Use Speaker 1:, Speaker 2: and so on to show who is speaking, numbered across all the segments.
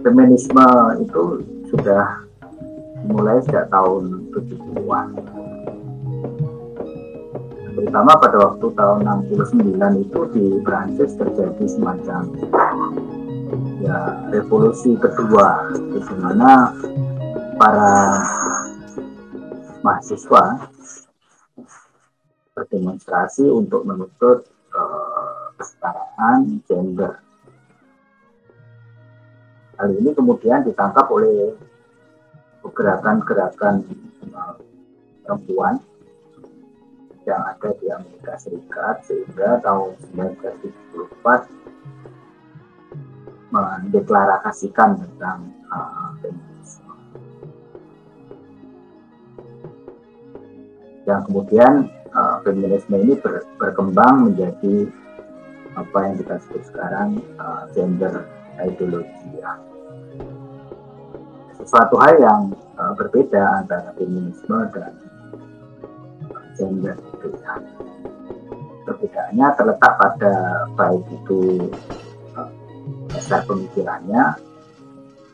Speaker 1: feminisme itu sudah mulai sejak tahun 70-an. Terutama pada waktu tahun 69 itu di Prancis terjadi semacam revolusi kedua, di mana para mahasiswa berdemonstrasi untuk menuntut kesetaraan gender. Hal ini kemudian ditangkap oleh gerakan-gerakan perempuan yang ada di Amerika Serikat, sehingga tahun 1974 mendeklarasikan tentang feminisme. Yang kemudian feminisme ini berkembang menjadi apa yang kita sebut sekarang gender ideology, ya. Sesuatu hal yang berbeda antara feminisme dan gender. Perbedaannya terletak pada baik itu dasar pemikirannya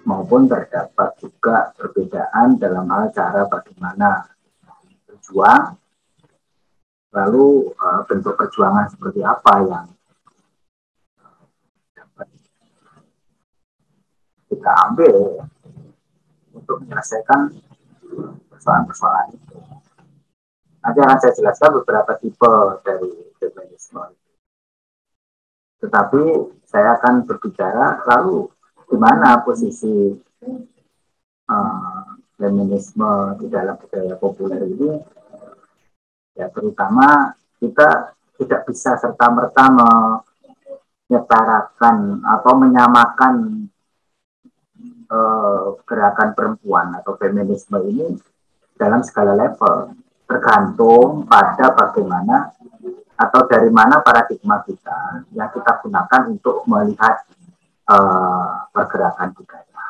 Speaker 1: maupun terdapat juga perbedaan dalam hal cara bagaimana berjuang, lalu bentuk perjuangan seperti apa yang dapat kita ambil untuk menyelesaikan persoalan-persoalan itu. Nanti akan saya jelaskan beberapa tipe dari feminisme. Tetapi saya akan berbicara lalu di mana posisi feminisme di dalam budaya populer ini. Ya, terutama kita tidak bisa serta-merta menyetarakan atau menyamakan gerakan perempuan atau feminisme ini dalam segala level, tergantung pada bagaimana atau dari mana paradigma kita yang kita gunakan untuk melihat pergerakan budaya.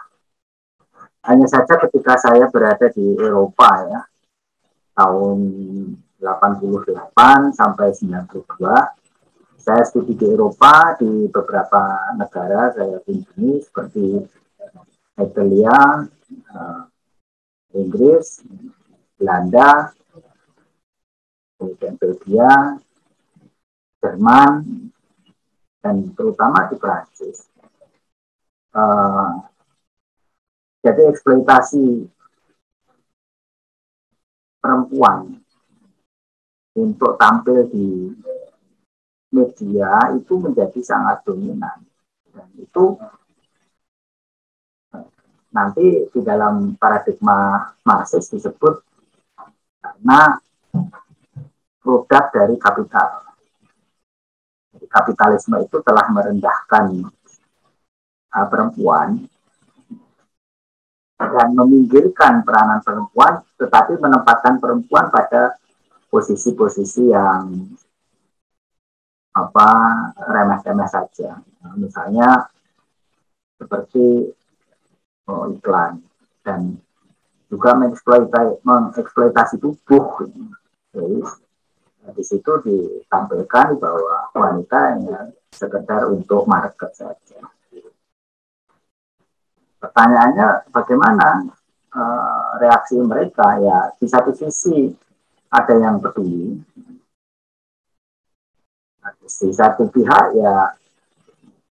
Speaker 1: Hanya saja ketika saya berada di Eropa, ya, tahun 88 sampai 92, saya studi di Eropa, di beberapa negara saya kunjungi seperti Italia, Inggris, Belanda, kemudian Belgia, Jerman, dan terutama di Prancis. Jadi eksploitasi perempuan untuk tampil di media itu menjadi sangat dominan, dan itu nanti di dalam paradigma Marxis disebut karena produk dari kapital. Jadi kapitalisme itu telah merendahkan perempuan dan meminggirkan peranan perempuan, tetapi menempatkan perempuan pada posisi-posisi yang remeh-temeh saja. Misalnya seperti iklan, dan juga mengeksploitasi tubuh. Jadi di situ ditampilkan bahwa wanita hanya sekedar untuk market saja. Pertanyaannya bagaimana reaksi mereka? Ya, di satu sisi ada yang peduli, di satu pihak ya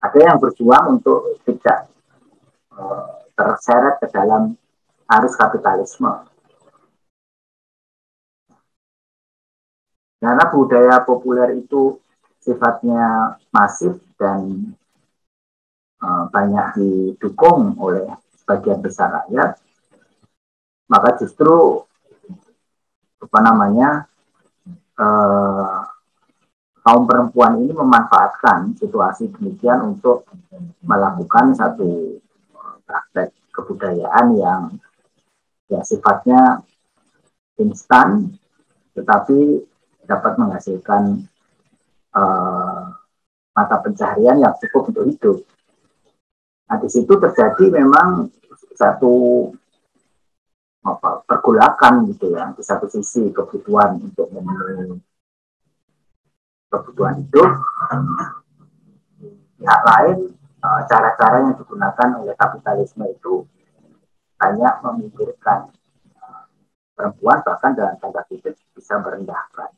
Speaker 1: ada yang berjuang untuk tidak terseret ke dalam arus kapitalisme. Karena budaya populer itu sifatnya masif dan banyak didukung oleh sebagian besar rakyat, maka justru kaum perempuan ini memanfaatkan situasi demikian untuk melakukan satu praktek kebudayaan yang sifatnya instan, tetapi dapat menghasilkan mata pencaharian yang cukup untuk hidup. Nah, di situ terjadi memang satu pergolakan gitu ya. Di satu sisi kebutuhan untuk memenuhi kebutuhan hidup, pihak lain cara-cara yang digunakan oleh kapitalisme itu hanya memikirkan perempuan, bahkan dalam tanda kutip bisa merendahkan.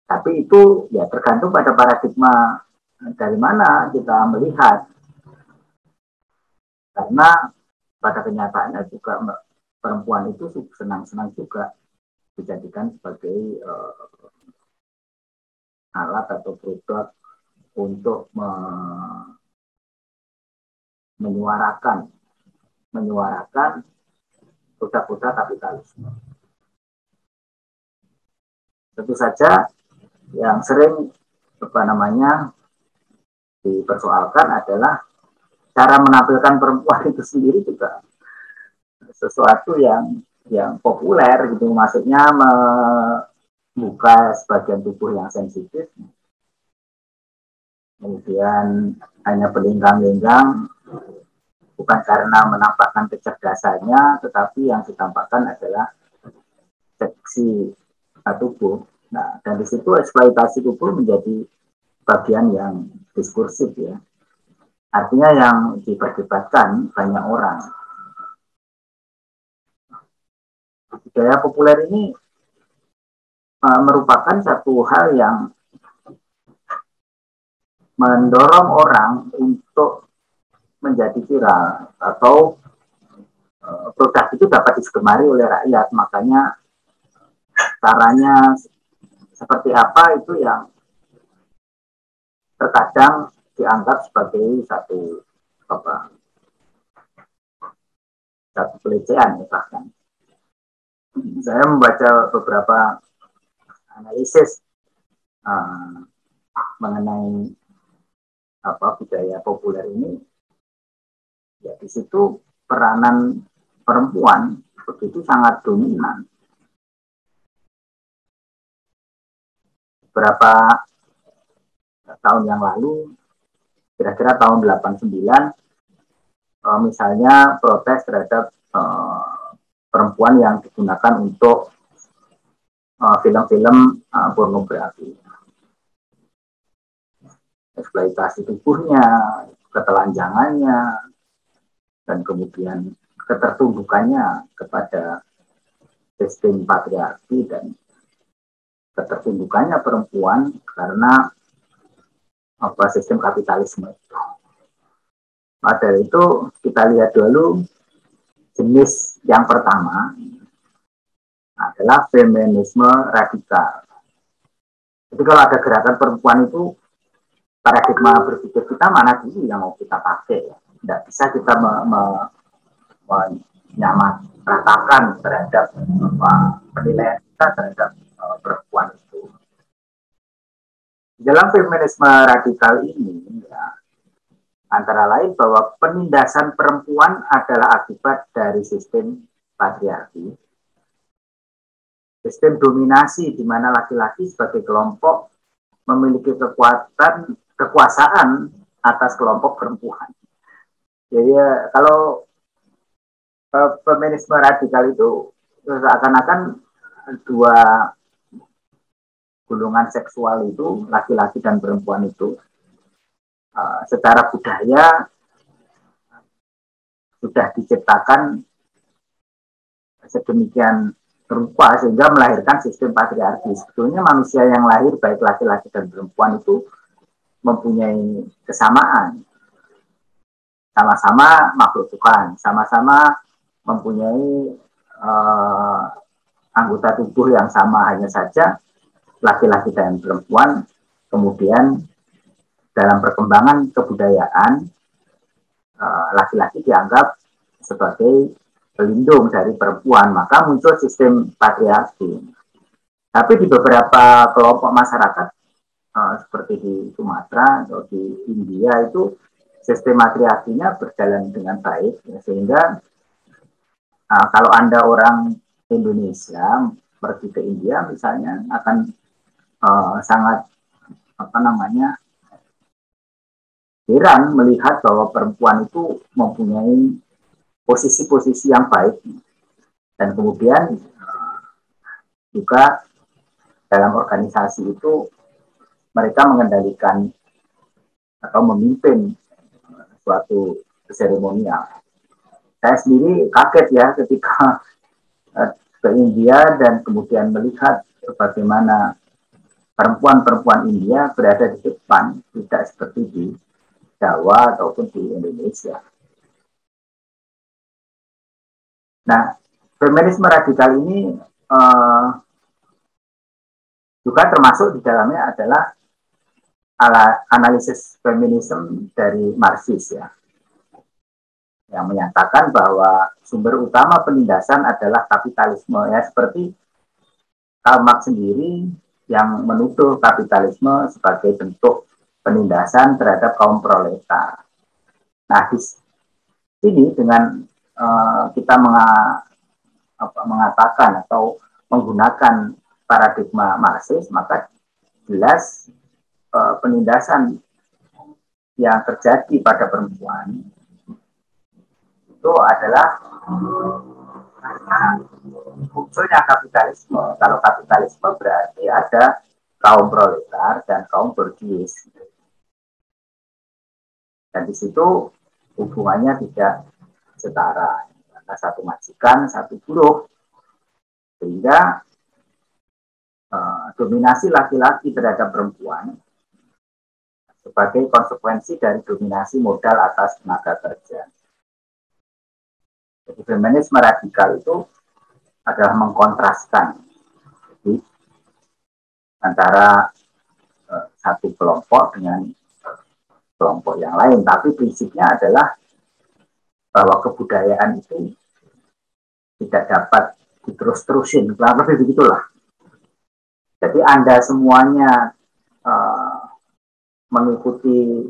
Speaker 1: Tapi itu ya tergantung pada paradigma dari mana kita melihat. Karena pada kenyataannya juga perempuan itu senang-senang juga dijadikan sebagai alat atau produk untuk menyuarakan produk-produk kapitalisme. Tentu saja yang sering dipersoalkan adalah cara menampilkan perempuan itu sendiri juga sesuatu yang populer gitu, maksudnya membuka sebagian tubuh yang sensitif, kemudian hanya berlingkang-lingkang, bukan karena menampakkan kecerdasannya, tetapi yang ditampakkan adalah seksi tubuh. Nah, dan di situ eksploitasi tubuh menjadi bagian yang diskursif ya. Artinya yang diperdebatkan banyak orang. Budaya populer ini merupakan satu hal yang mendorong orang untuk menjadi viral atau produk itu dapat digemari oleh rakyat. Makanya caranya seperti apa itu yang terkadang dianggap sebagai satu pelecehan bahkan. Saya membaca beberapa analisis mengenai budaya populer ini, ya di situ peranan perempuan begitu sangat dominan. Beberapa tahun yang lalu, kira-kira tahun 89, misalnya protes terhadap perempuan yang digunakan untuk film-film pornografi. Eksploitasi tubuhnya, ketelanjangannya, dan kemudian ketertundukannya kepada sistem patriarki dan ketertundukannya perempuan karena sistem kapitalisme itu. Nah, dari itu kita lihat dulu jenis yang pertama adalah feminisme radikal. Jadi kalau ada gerakan perempuan itu, paradigma berpikir kita mana dulu yang mau kita pakai. Tidak bisa kita menyamaratakan terhadap penilaian kita terhadap perempuan itu. Dalam feminisme radikal ini, ya, antara lain bahwa penindasan perempuan adalah akibat dari sistem patriarki, sistem dominasi di mana laki-laki sebagai kelompok memiliki kekuasaan atas kelompok perempuan. Jadi kalau feminisme radikal itu seakan-akan dua golongan seksual itu, laki-laki dan perempuan itu, secara budaya sudah diciptakan sedemikian rupa sehingga melahirkan sistem patriarki. Sebetulnya manusia yang lahir baik laki-laki dan perempuan itu mempunyai kesamaan, sama-sama makhluk Tuhan, sama-sama mempunyai anggota tubuh yang sama, hanya saja laki-laki dan perempuan kemudian dalam perkembangan kebudayaan laki-laki dianggap sebagai pelindung dari perempuan, maka muncul sistem patriarki. Tapi di beberapa kelompok masyarakat seperti di Sumatera atau di India itu sistem patriarkinya berjalan dengan baik, ya, sehingga kalau Anda orang Indonesia pergi ke India misalnya akan sangat heran melihat bahwa perempuan itu mempunyai posisi-posisi yang baik, dan kemudian juga dalam organisasi itu mereka mengendalikan atau memimpin suatu seremonial. Saya sendiri kaget ya ketika ke India dan kemudian melihat bagaimana perempuan-perempuan India berada di depan, tidak seperti di Jawa ataupun di Indonesia. Nah, feminisme radikal ini juga termasuk di dalamnya adalah analisis feminisme dari Marxis ya, yang menyatakan bahwa sumber utama penindasan adalah kapitalisme ya, seperti Karl Marx sendiri yang menuduh kapitalisme sebagai bentuk penindasan terhadap kaum proletar. Nah, di sini dengan kita mengatakan atau menggunakan paradigma Marxis, maka jelas penindasan yang terjadi pada perempuan itu adalah karena munculnya kapitalisme. Kalau kapitalisme berarti ada kaum proletar dan kaum borjuis. Dan di situ hubungannya tidak setara. Karena satu majikan, satu buruh. Sehingga dominasi laki-laki terhadap perempuan sebagai konsekuensi dari dominasi modal atas tenaga kerja. Jadi feminisme radikal itu adalah mengkontraskan antara satu kelompok dengan kelompok yang lain. Tapi prinsipnya adalah bahwa kebudayaan itu tidak dapat diterus-terusin. Lebih begitulah. Jadi Anda semuanya mengikuti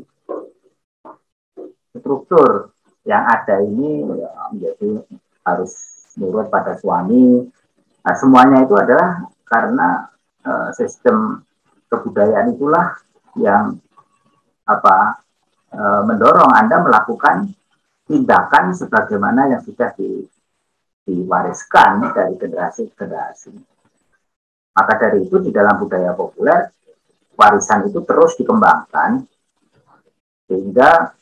Speaker 1: struktur yang ada ini menjadi harus nurut pada suami. Nah, semuanya itu adalah karena sistem kebudayaan itulah yang mendorong Anda melakukan tindakan sebagaimana yang sudah diwariskan dari generasi ke generasi. Maka dari itu di dalam budaya populer warisan itu terus dikembangkan sehingga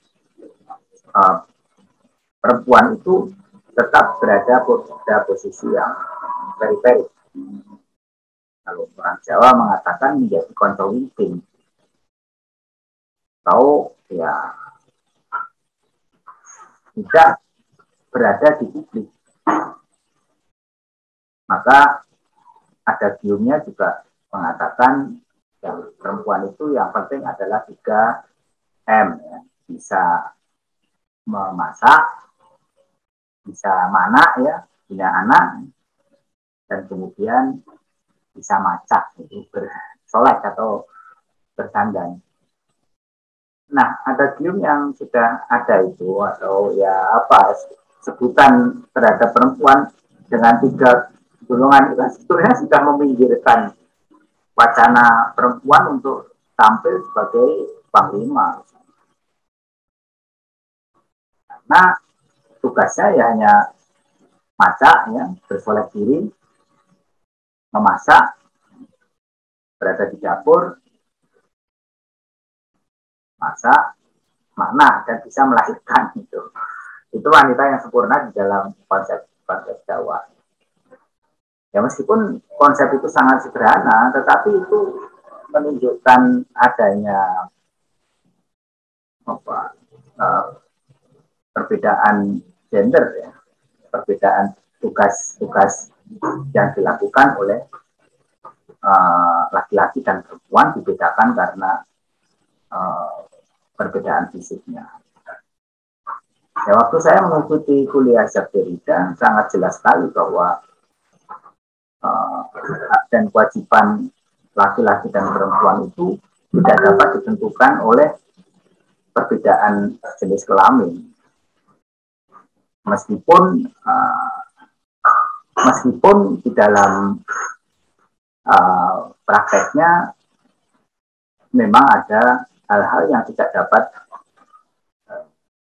Speaker 1: perempuan itu tetap berada pada posisi yang periferi. Kalau orang Jawa mengatakan menjadi konco winting. Atau ya tidak berada di publik. Maka ada giumnya juga mengatakan yang perempuan itu yang penting adalah 3M. Ya. Bisa memasak, bisa mana ya, punya anak, dan kemudian bisa macak, itu bersolek atau berdandan. Nah, ada gium yang sudah ada itu, atau ya sebutan terhadap perempuan dengan 3 golongan itu sebetulnya sudah meminggirkan wacana perempuan untuk tampil sebagai panglima. Karena tugasnya ya hanya masak, ya, bersolek diri, memasak, berada di dapur, masak, mana, dan bisa melahirkan itu. Itu wanita yang sempurna di dalam konsep Jawa. Ya meskipun konsep itu sangat sederhana, tetapi itu menunjukkan adanya perbedaan gender ya, perbedaan tugas-tugas yang dilakukan oleh laki-laki dan perempuan dibedakan karena perbedaan fisiknya. Ya, waktu saya mengikuti kuliah Jacques Derrida sangat jelas sekali bahwa hak dan kewajiban laki-laki dan perempuan itu tidak dapat ditentukan oleh perbedaan jenis kelamin. Meskipun di dalam prakteknya memang ada hal-hal yang tidak dapat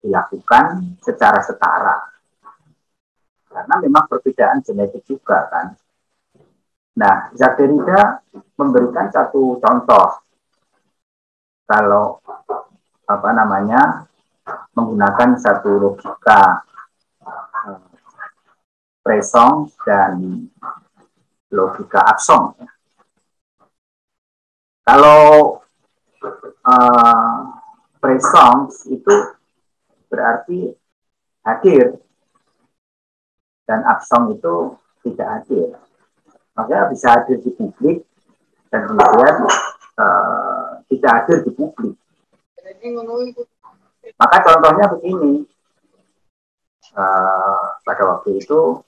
Speaker 1: dilakukan secara setara. Karena memang perbedaan genetik juga kan. Nah, Jacques Derrida memberikan satu contoh. Kalau menggunakan satu logika presong dan logika absong. Kalau presong itu berarti hadir dan absong itu tidak hadir. Makanya bisa hadir di publik dan kemudian tidak hadir di publik. Maka contohnya begini, pada waktu itu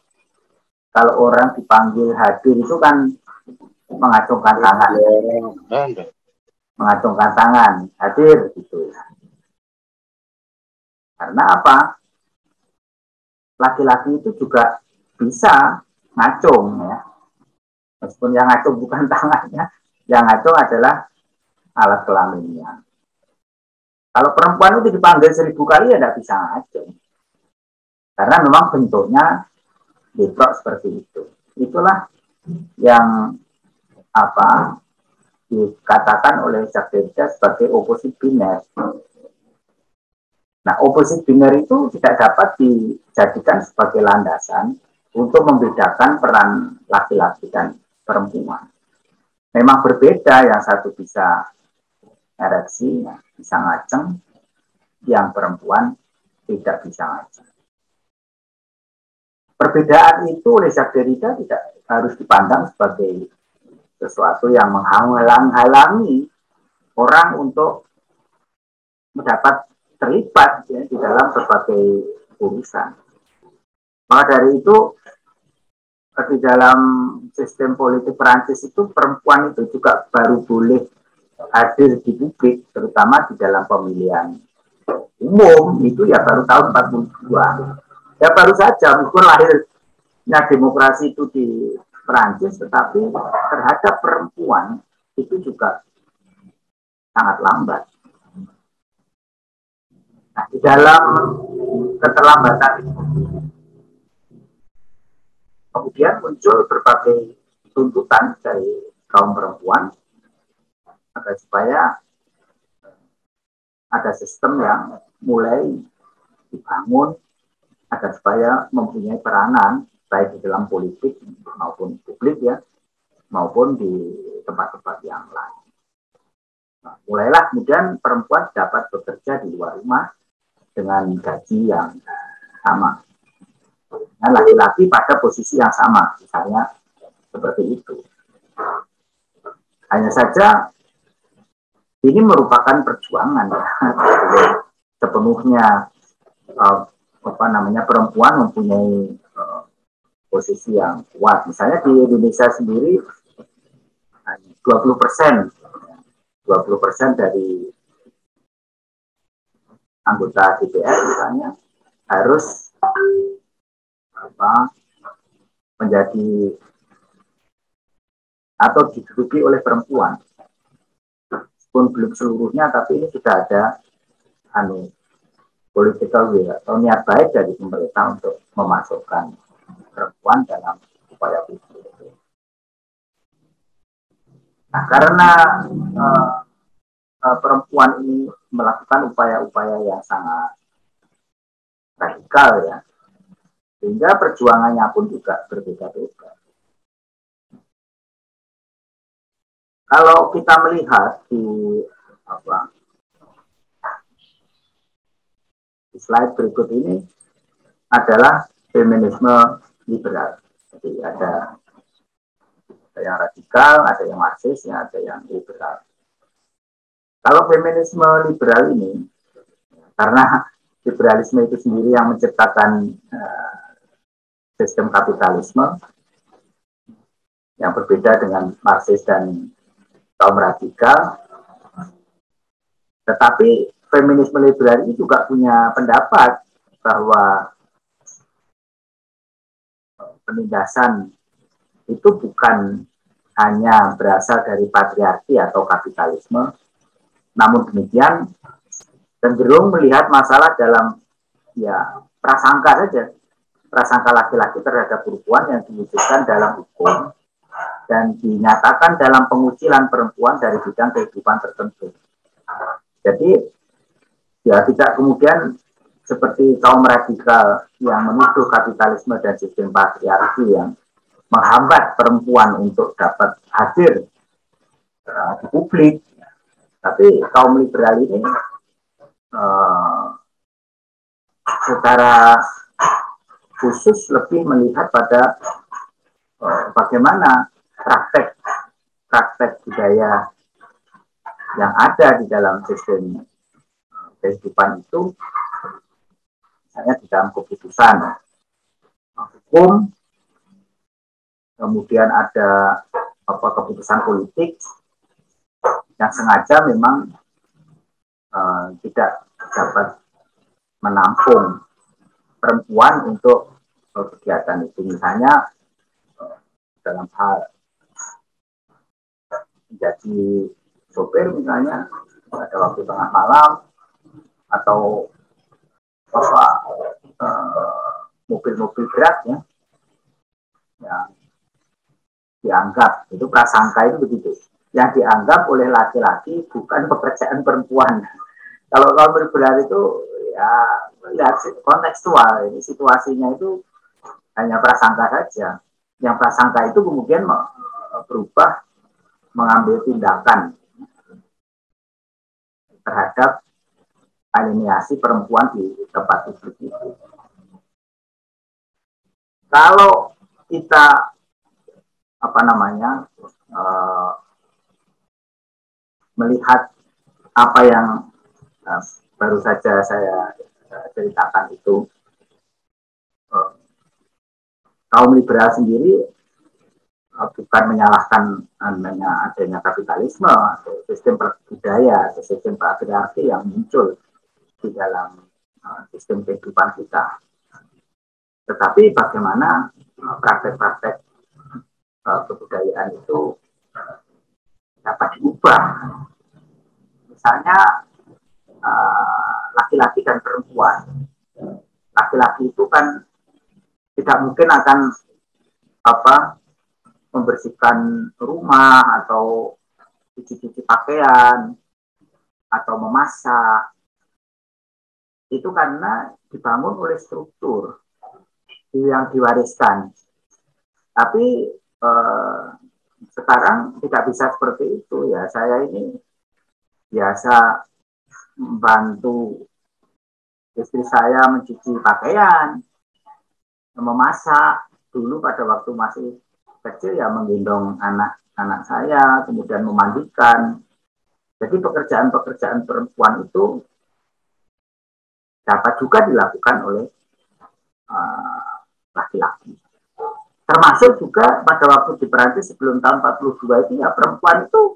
Speaker 1: kalau orang dipanggil hadir itu kan mengacungkan tangan, hadir gitu. Karena apa? Laki-laki itu juga bisa ngacung ya. Meskipun yang ngacung bukan tangannya, yang ngacung adalah alat kelaminnya. Kalau perempuan itu dipanggil 1000 kali ya tidak bisa ngacung. Karena memang bentuknya deprok seperti itu. Itulah yang dikatakan oleh Jacques Derrida sebagai opposite biner. Nah, opposite biner itu tidak dapat dijadikan sebagai landasan untuk membedakan peran laki-laki dan perempuan. Memang berbeda, yang satu bisa ereksi, bisa ngaceng, yang perempuan tidak bisa ngaceng. Perbedaan itu oleh Jacques Derrida tidak harus dipandang sebagai sesuatu yang menghalang-halangi orang untuk mendapat terlibat ya, di dalam berbagai urusan. Maka dari itu di dalam sistem politik Perancis itu perempuan itu juga baru boleh hadir di publik, terutama di dalam pemilihan umum itu ya baru tahun 42. Ya baru saja, meskipun lahirnya demokrasi itu di Perancis, tetapi terhadap perempuan itu juga sangat lambat. Nah, di dalam keterlambatan itu kemudian muncul berbagai tuntutan dari kaum perempuan agar supaya ada sistem yang mulai dibangun agar supaya mempunyai peranan baik di dalam politik maupun publik ya, maupun di tempat-tempat yang lain. Nah, mulailah kemudian perempuan dapat bekerja di luar rumah dengan gaji yang sama. Dan laki-laki pada posisi yang sama, misalnya seperti itu. Hanya saja ini merupakan perjuangan ya, sepenuhnya perempuan mempunyai posisi yang kuat. Misalnya di Indonesia sendiri 20% dari anggota DPR misalnya harus menjadi atau diduduki oleh perempuan. Pun belum seluruhnya, tapi ini sudah ada political will atau niat baik dari pemerintah untuk memasukkan perempuan dalam upaya itu. Nah, karena perempuan ini melakukan upaya-upaya yang sangat radikal ya, sehingga perjuangannya pun juga berbeda-beda. Kalau kita melihat di slide berikut ini adalah feminisme liberal. Jadi ada yang radikal, ada yang marxis, ada yang liberal. Kalau feminisme liberal ini, karena liberalisme itu sendiri yang menciptakan sistem kapitalisme yang berbeda dengan marxis dan kaum radikal, tetapi feminisme liberal ini juga punya pendapat bahwa penindasan itu bukan hanya berasal dari patriarki atau kapitalisme, namun demikian cenderung melihat masalah dalam ya prasangka saja, prasangka laki-laki terhadap perempuan yang diwujudkan dalam hukum dan dinyatakan dalam pengucilan perempuan dari bidang kehidupan tertentu. Jadi Ya tidak kemudian seperti kaum radikal yang menuduh kapitalisme dan sistem patriarki yang menghambat perempuan untuk dapat hadir di publik. Tapi kaum liberal ini secara khusus lebih melihat pada bagaimana praktek budaya yang ada di dalam sistem kehidupan itu, misalnya di dalam keputusan hukum, kemudian ada keputusan politik yang sengaja memang tidak dapat menampung perempuan untuk kegiatan itu. Misalnya dalam hal menjadi sopir misalnya pada waktu tengah malam, atau mobil-mobil berat ya, yang dianggap itu prasangka itu begitu, yang dianggap oleh laki-laki bukan pekerjaan perempuan. Kalau liberal itu ya lihat kontekstual, ini situasinya itu hanya prasangka saja. Yang prasangka itu kemudian berubah mengambil tindakan terhadap alienasi perempuan di tempat publik itu. Kalau kita melihat apa yang baru saja saya ceritakan itu, kaum liberal sendiri bukan menyalahkan adanya kapitalisme atau sistem budaya atau sistem patriarki yang muncul di dalam sistem kehidupan kita. Tetapi bagaimana praktek-praktek kebudayaan itu dapat diubah. Misalnya laki-laki dan perempuan. Laki-laki itu kan tidak mungkin akan membersihkan rumah atau cuci-cuci pakaian atau memasak. Itu karena dibangun oleh struktur yang diwariskan. Tapi sekarang tidak bisa seperti itu ya. Saya ini biasa membantu istri saya mencuci pakaian, memasak. Dulu pada waktu masih kecil ya menggendong anak-anak saya, kemudian memandikan. Jadi pekerjaan-pekerjaan perempuan itu dapat juga dilakukan oleh laki-laki. Termasuk juga pada waktu di Perancis sebelum tahun 42 itu ya perempuan itu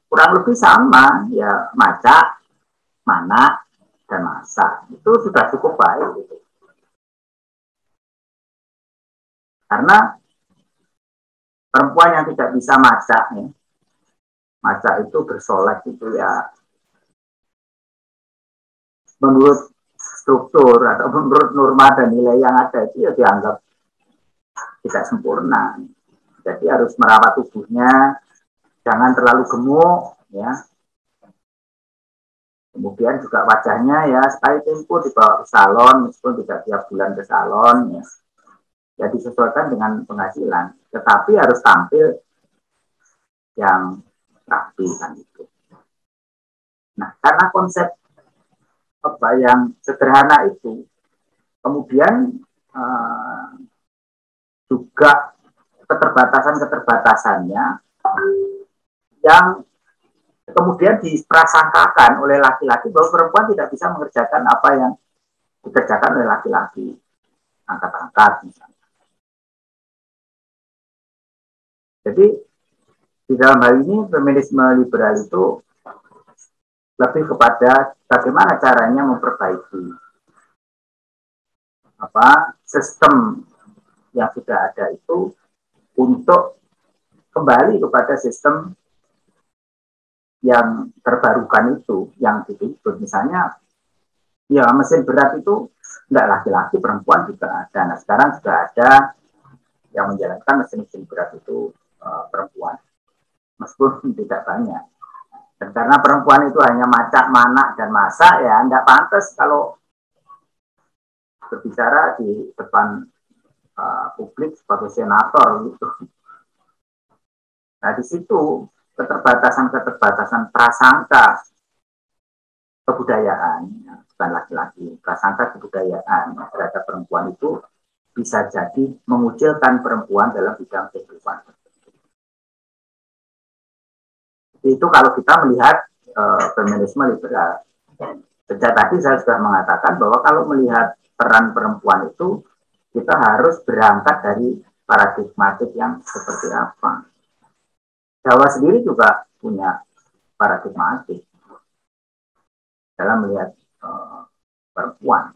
Speaker 1: kurang lebih sama, ya masak, manak, dan masak. Itu sudah cukup baik. Gitu. Karena perempuan yang tidak bisa masak, ya, masak itu bersolek itu ya menurut struktur atau menurut norma dan nilai yang ada itu ya dianggap tidak sempurna. Jadi harus merawat tubuhnya, jangan terlalu gemuk, ya. Kemudian juga wajahnya ya sekali tempo dibawa ke salon, meskipun tidak tiap bulan ke salon, ya. Ya disesuaikan dengan penghasilan, tetapi harus tampil yang rapi kan itu. Nah, karena konsep yang sederhana itu, kemudian juga keterbatasannya yang kemudian diprasangkakan oleh laki-laki bahwa perempuan tidak bisa mengerjakan apa yang dikerjakan oleh laki-laki, angkat-angkat misalnya. Jadi di dalam hal ini feminisme liberal itu lebih kepada bagaimana caranya memperbaiki sistem yang sudah ada itu untuk kembali kepada sistem yang terbarukan itu, yang dituntut. Misalnya, ya mesin berat itu enggak laki-laki, perempuan juga ada. Nah sekarang sudah ada yang menjalankan mesin berat itu perempuan, meskipun tidak banyak. Dan karena perempuan itu hanya macak, manak, dan masak, ya tidak pantas kalau berbicara di depan publik sebagai senator gitu. Nah di situ keterbatasan prasangka kebudayaan, bukan laki-laki, prasangka kebudayaan terhadap perempuan itu bisa jadi mengucilkan perempuan dalam bidang kehidupan. Itu kalau kita melihat feminisme liberal. Sejak tadi saya sudah mengatakan bahwa kalau melihat peran perempuan itu, kita harus berangkat dari paradigmatik yang seperti apa. Jawa sendiri juga punya paradigmatik dalam melihat perempuan.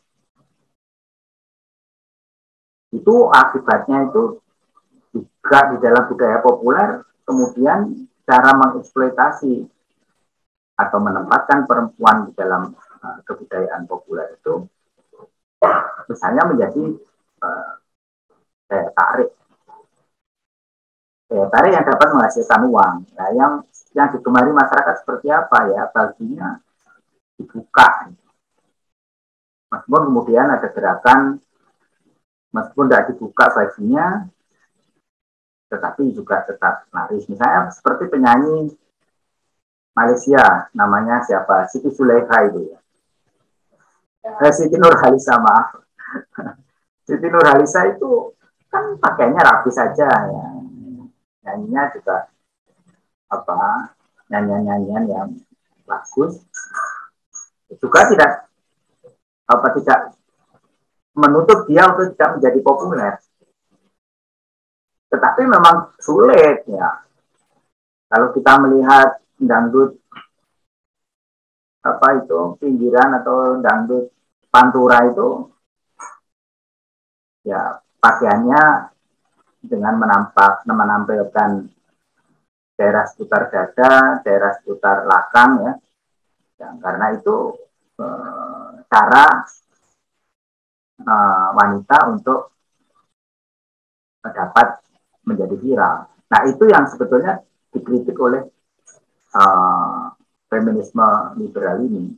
Speaker 1: Itu akibatnya itu juga di dalam budaya populer, kemudian cara mengeksploitasi atau menempatkan perempuan di dalam kebudayaan populer itu misalnya menjadi daya tarik yang dapat menghasilkan uang. Nah, yang digemari masyarakat seperti apa ya? Baginya dibuka. Meskipun kemudian ada gerakan, meskipun tidak dibuka baginya, tetapi juga tetap laris. Misalnya seperti penyanyi Malaysia, namanya siapa? Siti Zulaikha itu ya. Siti Nurhaliza, maaf. Siti Nurhaliza itu kan pakainya rapi saja ya. Nyanyinya juga nyanyian-nyanyian yang bagus. Juga tidak menutup dia untuk tidak menjadi populer. Tetapi memang sulit ya. Kalau kita melihat dangdut pinggiran atau dangdut pantura itu ya pakaiannya dengan menampilkan daerah seputar dada, daerah seputar lakang ya. Karena itu cara wanita untuk dapat menjadi viral. Nah itu yang sebetulnya dikritik oleh feminisme liberal ini.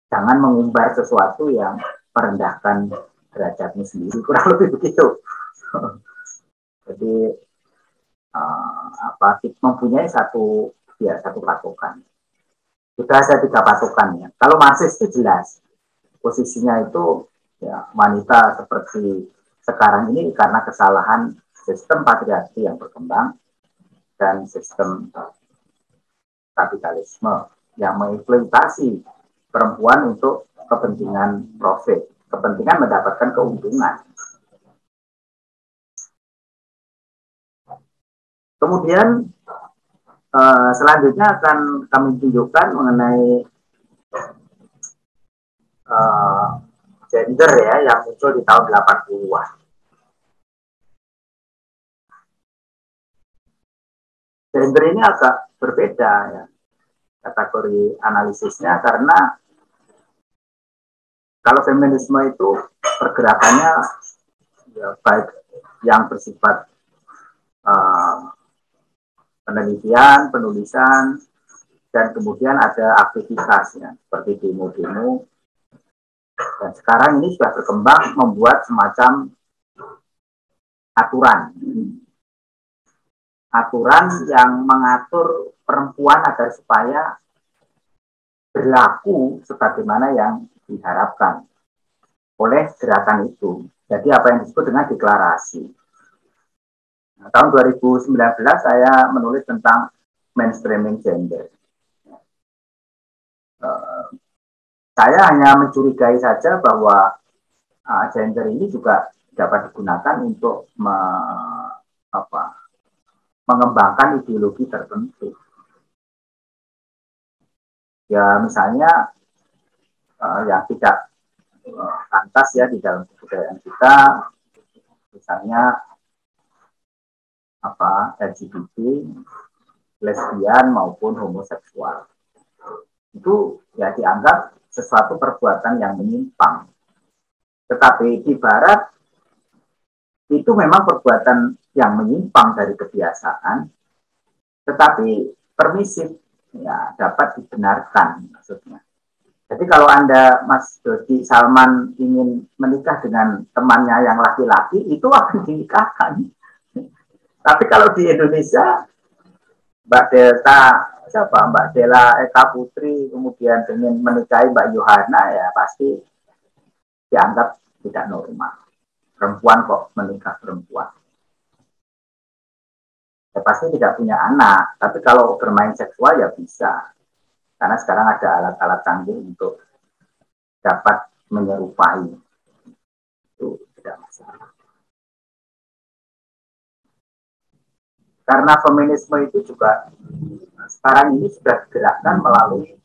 Speaker 1: Jangan mengumbar sesuatu yang merendahkan derajatnya sendiri, kurang lebih begitu. Jadi mempunyai satu patokan. Sudah ada 3 patokan ya. Kalau Marxis itu jelas posisinya itu ya wanita seperti sekarang ini karena kesalahan sistem patriarki yang berkembang dan sistem kapitalisme yang mengeksploitasi perempuan untuk kepentingan profit, kepentingan mendapatkan keuntungan. Kemudian selanjutnya akan kami tunjukkan mengenai gender ya yang muncul di tahun 80-an. Gender ini agak berbeda ya kategori analisisnya karena kalau feminisme itu pergerakannya ya, baik yang bersifat penelitian, penulisan, dan kemudian ada aktivitasnya seperti demo-demo. Dan sekarang ini sudah berkembang membuat semacam aturan yang mengatur perempuan agar supaya berlaku sebagaimana yang diharapkan oleh gerakan itu. Jadi apa yang disebut dengan deklarasi. Nah, tahun 2019 saya menulis tentang mainstreaming gender. Saya hanya mencurigai saja bahwa gender ini juga dapat digunakan untuk mengembangkan ideologi tertentu. Ya misalnya yang tidak pantas ya di dalam kebudayaan kita, misalnya LGBT, lesbian maupun homoseksual. Itu ya dianggap sesuatu perbuatan yang menyimpang. Tetapi di Barat itu memang perbuatan yang menyimpang dari kebiasaan, tetapi permisif. ya dapat dibenarkan maksudnya. Jadi kalau Anda, Mas Dodi Salman, ingin menikah dengan temannya yang laki-laki, itu akan dinikahkan. Tapi kalau di Indonesia, Mbak Delta, siapa Mbak Dela Eka Putri, kemudian ingin menikahi Mbak Yohana, ya pasti dianggap tidak normal. Perempuan kok menikah perempuan. Ya pasti tidak punya anak, tapi kalau bermain seksual ya bisa. Karena sekarang ada alat-alat canggih untuk dapat menyerupai. Itu tidak masalah. Karena feminisme itu juga sekarang ini sudah digerakkan melalui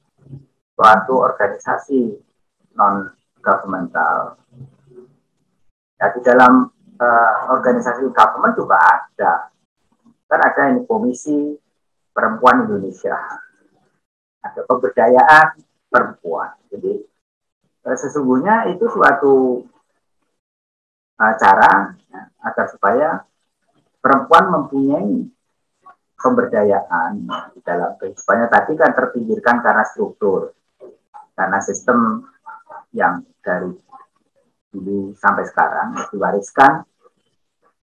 Speaker 1: suatu organisasi non-governmental. Ya, di dalam organisasi government juga ada. Kan ada ini Komisi Perempuan Indonesia. Ada pemberdayaan perempuan. Jadi sesungguhnya itu suatu cara ya, agar supaya perempuan mempunyai pemberdayaan di dalam kehidupannya. Tadi kan terpinggirkan karena struktur, karena sistem yang dari dulu sampai sekarang diwariskan,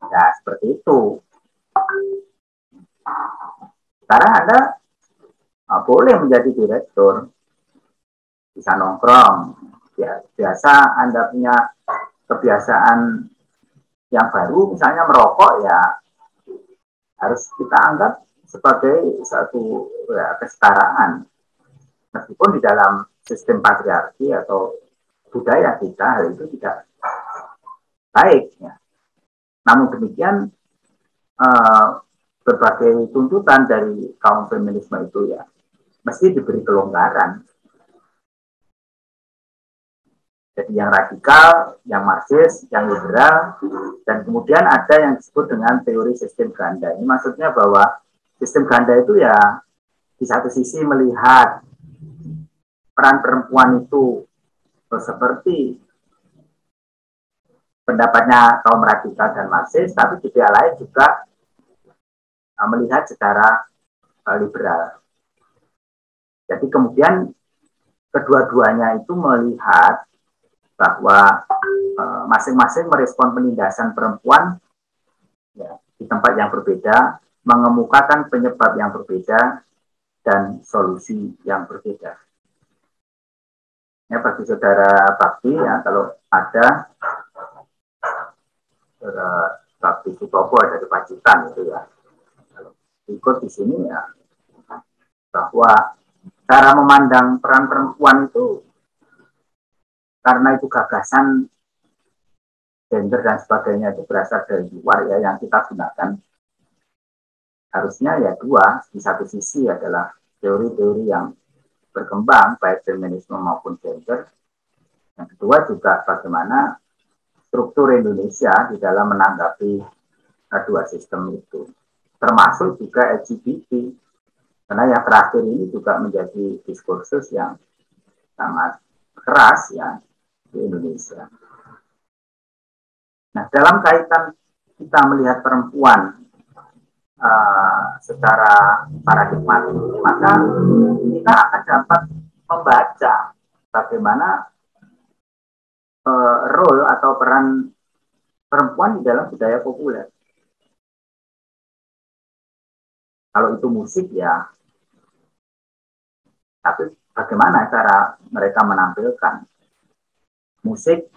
Speaker 1: ya seperti itu. Sekarang Anda boleh menjadi direktur, bisa nongkrong, ya biasa Anda punya kebiasaan yang baru, misalnya merokok, ya harus kita anggap sebagai satu ya, kesetaraan. Meskipun di dalam sistem patriarki atau budaya kita hal itu tidak baik. Ya. Namun demikian berbagai tuntutan dari kaum feminisme itu ya mesti diberi kelonggaran. Jadi yang radikal, yang marxis, yang liberal, dan kemudian ada yang disebut dengan teori sistem ganda. Ini maksudnya bahwa sistem ganda itu ya di satu sisi melihat peran perempuan itu seperti pendapatnya kaum radikal dan marxis, tapi di pihak lain juga melihat secara liberal. Jadi kemudian kedua-duanya itu melihat bahwa masing-masing merespon penindasan perempuan ya, di tempat yang berbeda, mengemukakan penyebab yang berbeda dan solusi yang berbeda. Ya, bagi saudara Bakti ya, kalau ada saudara Bakti Sutopo dari Pacitan itu ya, kalau ikut di sini ya, bahwa cara memandang peran perempuan itu karena itu gagasan gender dan sebagainya itu berasal dari luar ya, yang kita gunakan harusnya ya dua. Di satu sisi adalah teori-teori yang berkembang baik feminisme maupun gender. Yang kedua juga bagaimana struktur Indonesia di dalam menanggapi dua sistem itu, termasuk juga LGBT. Karena yang terakhir ini juga menjadi diskursus yang sangat keras ya di Indonesia. Nah, dalam kaitan kita melihat perempuan secara paradigmatik, maka kita akan dapat membaca bagaimana role atau peran perempuan di dalam budaya populer. Kalau itu musik ya, tapi bagaimana cara mereka menampilkan musik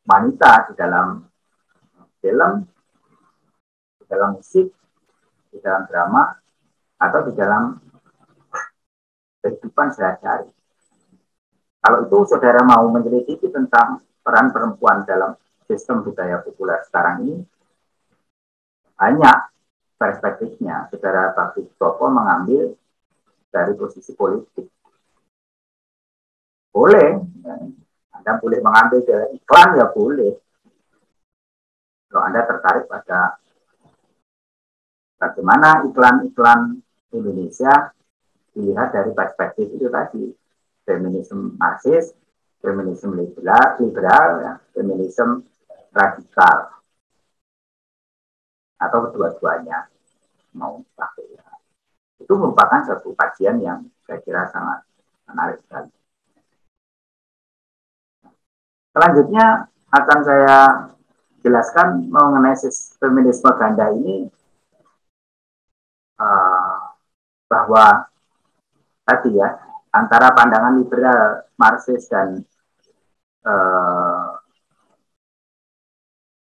Speaker 1: wanita di dalam film, di dalam musik, di dalam drama, atau di dalam kehidupan sehari-hari. Kalau itu saudara mau menyelidiki tentang peran perempuan dalam sistem budaya populer sekarang ini, banyak perspektifnya. Saudara Bakti Sutopo mengambil dari posisi politik. Boleh, Anda boleh mengambil dari iklan ya boleh. Kalau Anda tertarik pada bagaimana iklan-iklan Indonesia dilihat dari perspektif itu tadi, feminisme marxis, feminisme liberal ya, feminisme radikal, atau kedua-duanya mau pakai ya. itu merupakan satu kajian yang saya kira sangat menarik sekali. Selanjutnya akan saya jelaskan mengenai feminisme ganda ini, bahwa tadi ya, antara pandangan liberal, Marxis, dan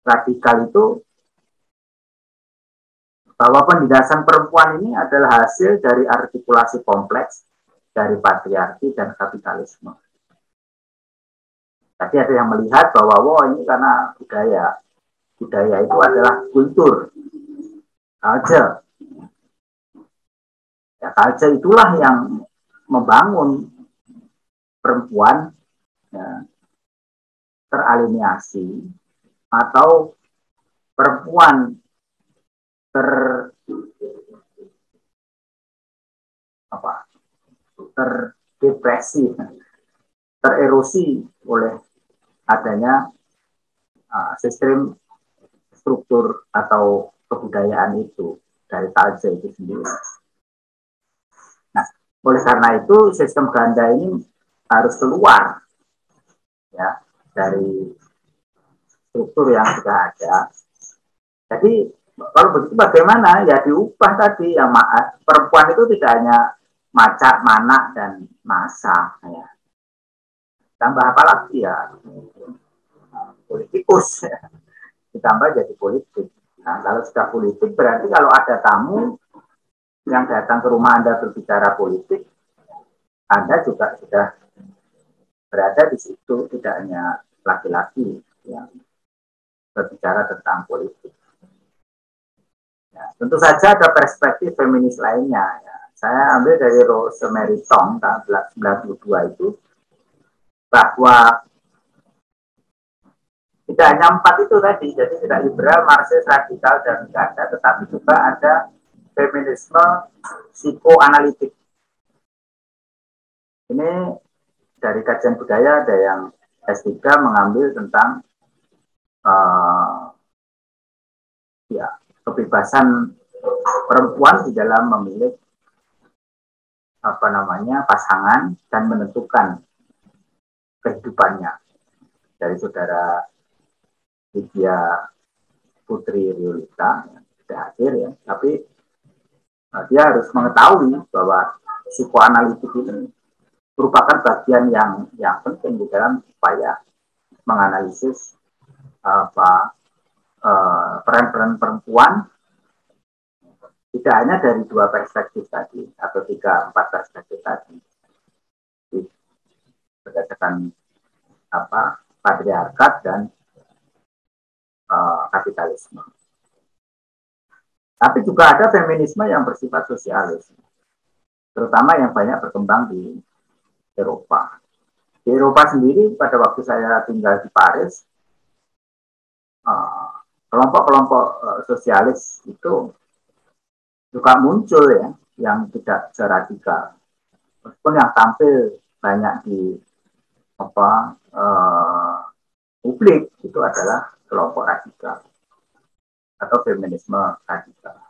Speaker 1: radikal itu, bahwa penindasan perempuan ini adalah hasil dari artikulasi kompleks dari patriarki dan kapitalisme. Tadi ada yang melihat bahwa wow, ini karena budaya itu adalah kultur, culture. Ya, culture itulah yang membangun perempuan ya, teraliniasi atau perempuan terdepresi, tererosi oleh adanya sistem struktur atau kebudayaan itu dari culture itu sendiri. Nah, oleh karena itu sistem ganda ini harus keluar ya dari struktur yang sudah ada. Jadi kalau begitu bagaimana? Ya diubah tadi yang perempuan itu tidak hanya macak, manak, dan masa. Ya. Tambah apa lagi ya? Politikus. Ya. Ditambah jadi politik. Nah, kalau sudah politik berarti kalau ada tamu yang datang ke rumah Anda berbicara politik, Anda juga sudah berada di situ, tidak hanya laki-laki yang berbicara tentang politik. Ya, tentu saja ada perspektif feminis lainnya. Ya. Saya ambil dari Rosemary Tong tahun 1992 itu, bahwa tidak hanya 4 itu tadi, jadi tidak liberal, Marxis, radikal, dan ganda, tetapi juga ada feminisme psikoanalitik. Ini dari kajian budaya ada yang S3 mengambil tentang ya kebebasan perempuan di dalam memilih pasangan dan menentukan kehidupannya, dari saudara Lydia Putri Riolita sudah hadir ya, tapi dia harus mengetahui bahwa psikoanalitik ini merupakan bagian yang penting di dalam upaya menganalisis peran-peran perempuan tidak hanya dari 2 perspektif tadi atau 3-4 perspektif tadi, berdasarkan patriarkat dan kapitalisme. Tapi juga ada feminisme yang bersifat sosialis, terutama yang banyak berkembang di Eropa. Di Eropa sendiri pada waktu saya tinggal di Paris, kelompok-kelompok sosialis itu juga muncul ya, yang tidak seradikal. Meskipun yang tampil banyak di publik itu adalah kelompok radikal atau feminisme radikal.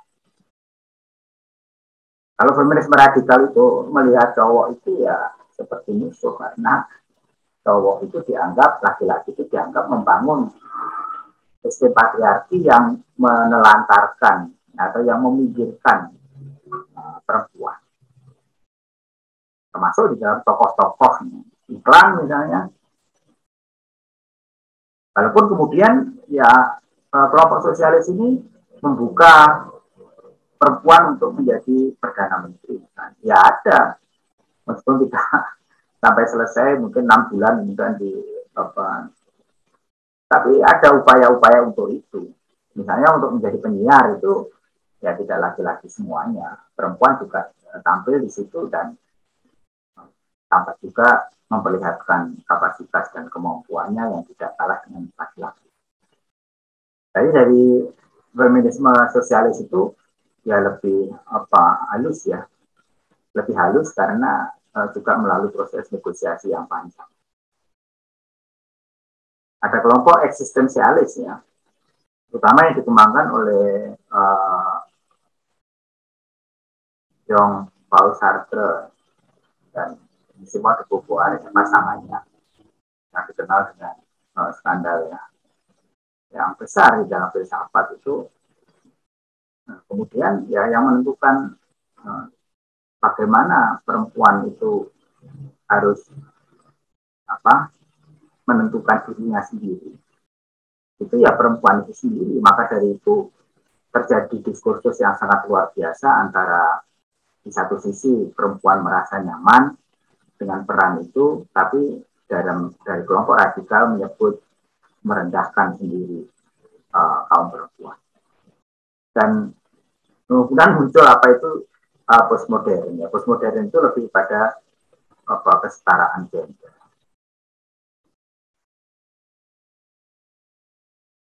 Speaker 1: Kalau feminisme radikal itu melihat cowok itu ya seperti musuh, karena cowok itu dianggap, laki-laki itu dianggap membangun sistem patriarki yang menelantarkan atau yang meminggirkan perempuan. Termasuk di dalam tokoh-tokoh iklan misalnya. Walaupun kemudian ya kelompok sosialis ini membuka perempuan untuk menjadi Perdana Menteri. Nah, ya ada, meskipun tidak sampai selesai, mungkin 6 bulan mungkin di tapi ada upaya-upaya untuk itu. Misalnya untuk menjadi penyiar itu ya tidak laki-laki semuanya, perempuan juga tampil di situ dan tampak juga memperlihatkan kapasitas dan kemampuannya yang tidak kalah dengan laki-laki. Jadi dari feminisme sosialis itu ya lebih halus ya, lebih halus karena juga melalui proses negosiasi yang panjang. Ada kelompok eksistensialis ya, terutama yang dikembangkan oleh Jean Paul Sartre dan semua buku pasangannya yang dikenal dengan skandal ya, yang besar di dalam filsafat itu. Nah, kemudian ya yang menentukan bagaimana perempuan itu harus menentukan dirinya sendiri. Itu ya perempuan itu sendiri. Maka dari itu terjadi diskursus yang sangat luar biasa antara di satu sisi perempuan merasa nyaman dengan peran itu, tapi dari kelompok radikal menyebut merendahkan sendiri kaum perempuan. Dan kemudian muncul apa itu postmodern. Ya, postmodern itu lebih pada kesetaraan gender.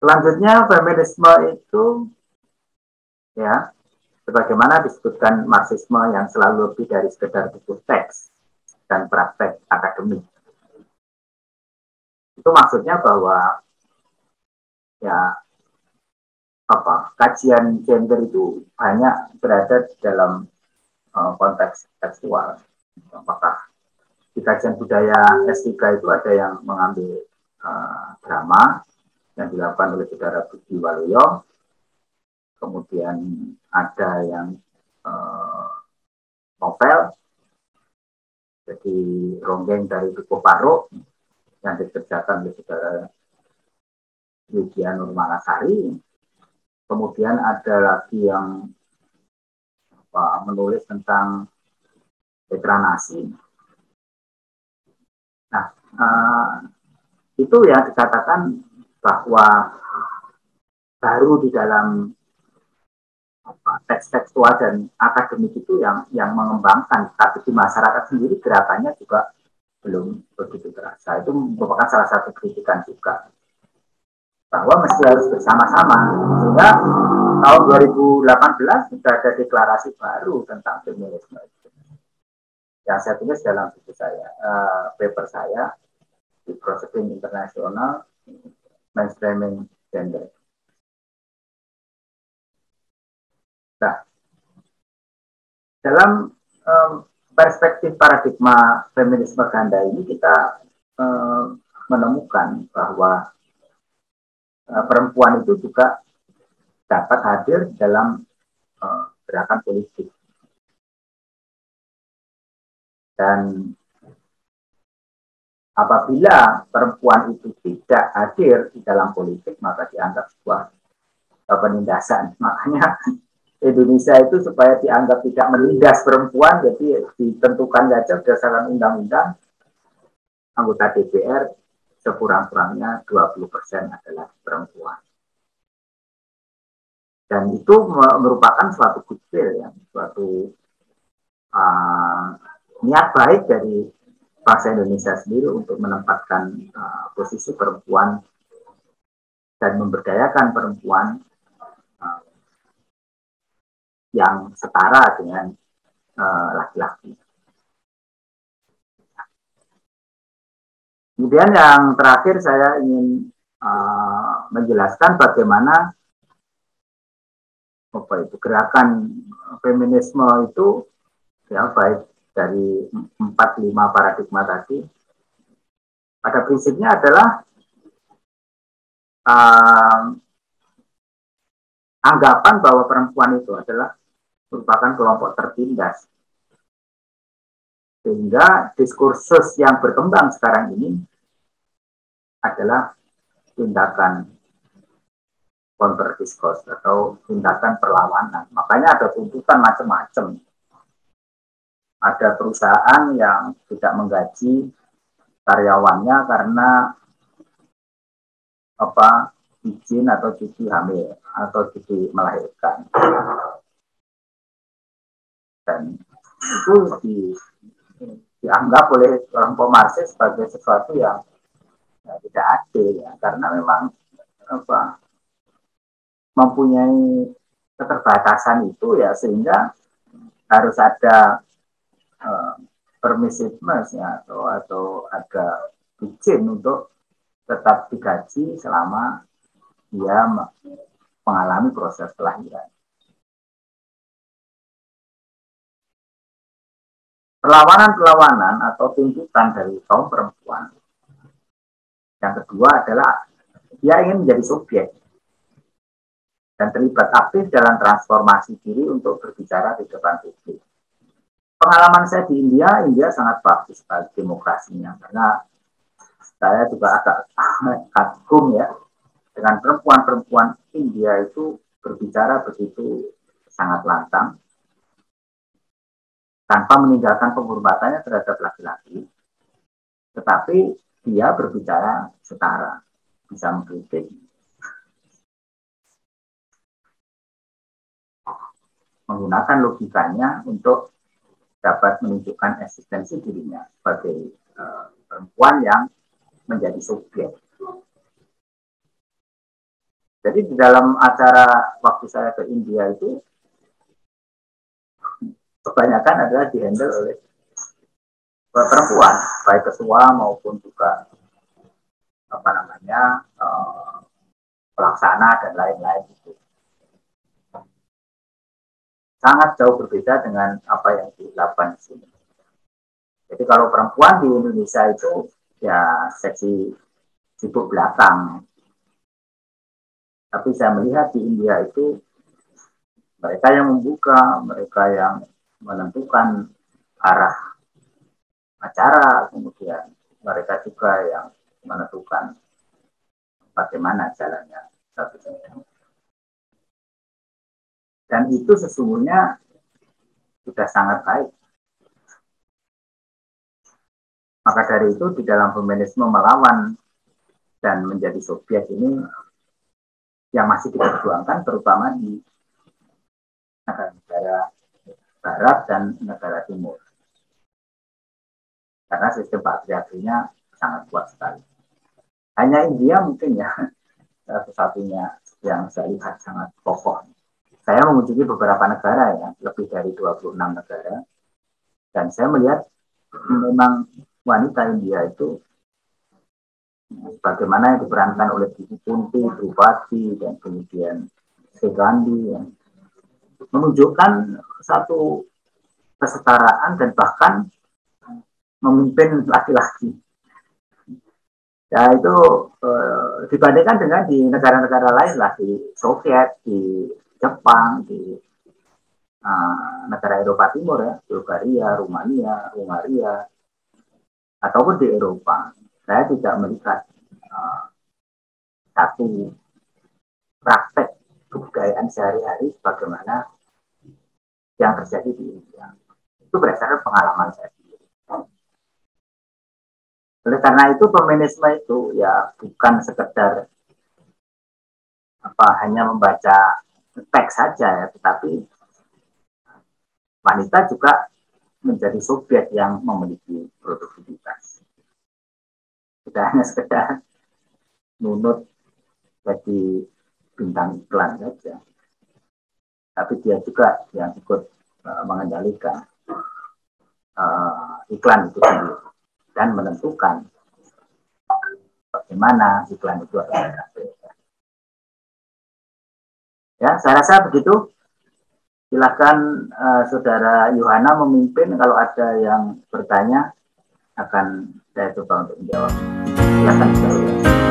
Speaker 1: Selanjutnya feminisme itu ya sebagaimana disebutkan Marxisme yang selalu lebih dari sekedar buku teks dan praktek akademik. Itu maksudnya bahwa ya kajian gender itu banyak berada di dalam konteks tekstual. Apakah di kajian budaya S3 itu ada yang mengambil drama yang dilakukan oleh saudara Budi Waluyo, kemudian ada yang novel, jadi ronggeng dari Dukuh Paruk yang dikerjakan oleh saudara Widya Nurmanasari. Kemudian ada lagi yang menulis tentang dekranasi. Nah, itu ya dikatakan bahwa baru di dalam teks tekstual dan akademik itu yang mengembangkan, tapi di masyarakat sendiri gerakannya juga belum begitu terasa. Itu merupakan salah satu kritikan juga bahwa mesti harus bersama-sama. Sehingga tahun 2018 sudah ada deklarasi baru tentang feminisme. Yang saya tulis dalam buku saya, paper saya di Proceeding Internasional Mainstreaming Gender. Nah, dalam perspektif paradigma feminisme ganda ini kita menemukan bahwa perempuan itu juga dapat hadir dalam gerakan politik. Dan apabila perempuan itu tidak hadir di dalam politik, maka dianggap sebuah penindasan. Makanya Indonesia itu supaya dianggap tidak menindas perempuan, jadi ditentukan saja berdasarkan undang-undang anggota DPR sekurang-kurangnya 20% adalah perempuan. Dan itu merupakan suatu goodwill, ya, suatu niat baik dari bangsa Indonesia sendiri untuk menempatkan posisi perempuan dan memberdayakan perempuan yang setara dengan laki-laki. Kemudian yang terakhir saya ingin menjelaskan bagaimana gerakan feminisme itu ya baik dari 4-5 paradigma tadi pada prinsipnya adalah anggapan bahwa perempuan itu adalah merupakan kelompok tertindas. Sehingga diskursus yang berkembang sekarang ini adalah tindakan counter discourse atau tindakan perlawanan. Makanya ada tuntutan macam-macam. Ada perusahaan yang tidak menggaji karyawannya karena izin atau cuti hamil atau cuti melahirkan. Dan itu dianggap oleh kelompok Marxis sebagai sesuatu yang tidak adil, ya, karena memang mempunyai keterbatasan itu, ya, sehingga harus ada permissiveness, ya, atau ada izin untuk tetap digaji selama dia mengalami proses kelahiran. perlawanan-perlawanan atau tuntutan dari kaum perempuan. Yang kedua adalah dia ingin menjadi subjek dan terlibat aktif dalam transformasi diri untuk berbicara di depan publik. Pengalaman saya di India, India sangat bagus sekali demokrasinya, karena saya juga agak kagum ya dengan perempuan-perempuan India itu berbicara begitu sangat lantang tanpa meninggalkan penghormatannya terhadap laki-laki, tetapi dia berbicara setara, bisa mengkritik, menggunakan logikanya untuk dapat menunjukkan eksistensi dirinya sebagai perempuan yang menjadi subjek. Jadi di dalam acara waktu saya ke India itu kebanyakan adalah dihandle oleh perempuan, baik ketua maupun juga pelaksana dan lain-lain itu. Sangat jauh berbeda dengan apa yang dilakukan di sini. Jadi kalau perempuan di Indonesia itu ya seksi sibuk belakang. Tapi saya melihat di India itu mereka yang membuka, mereka yang menentukan arah acara, kemudian mereka juga yang menentukan bagaimana jalannya. Dan itu sesungguhnya sudah sangat baik. Maka dari itu di dalam feminisme melawan dan menjadi subjek ini yang masih diperjuangkan terutama di negara-negara Barat dan negara Timur. Karena sistem patriarkinya sangat kuat sekali. Hanya India mungkin ya satu-satunya yang saya lihat sangat kokoh. Saya mengunjungi beberapa negara ya, lebih dari 26 negara. Dan saya melihat memang wanita India itu bagaimana yang diperankan oleh Bibi Kunti, Drupadi, dan kemudian Sri Gandhi ya, menunjukkan satu kesetaraan dan bahkan memimpin laki-laki. Ya itu dibandingkan dengan di negara-negara lain lah, di Soviet, di Jepang, di negara Eropa Timur ya, Bulgaria, Rumania, Hungaria, ataupun di Eropa. Saya tidak melihat satu praktek kebudayaan sehari-hari bagaimana yang terjadi di India. Itu berdasarkan pengalaman saya sendiri. Oleh karena itu feminisme itu ya bukan sekedar hanya membaca teks saja ya, tetapi wanita juga menjadi subjek yang memiliki produktivitas. Tidak hanya sekedar nunut jadi bintang iklan saja, tapi dia juga yang ikut mengendalikan iklan itu sendiri dan menentukan bagaimana iklan itu akan ditampilkan. Ya, saya rasa begitu. Silakan Saudara Yohana memimpin, kalau ada yang bertanya akan saya coba untuk menjawab. Silakan.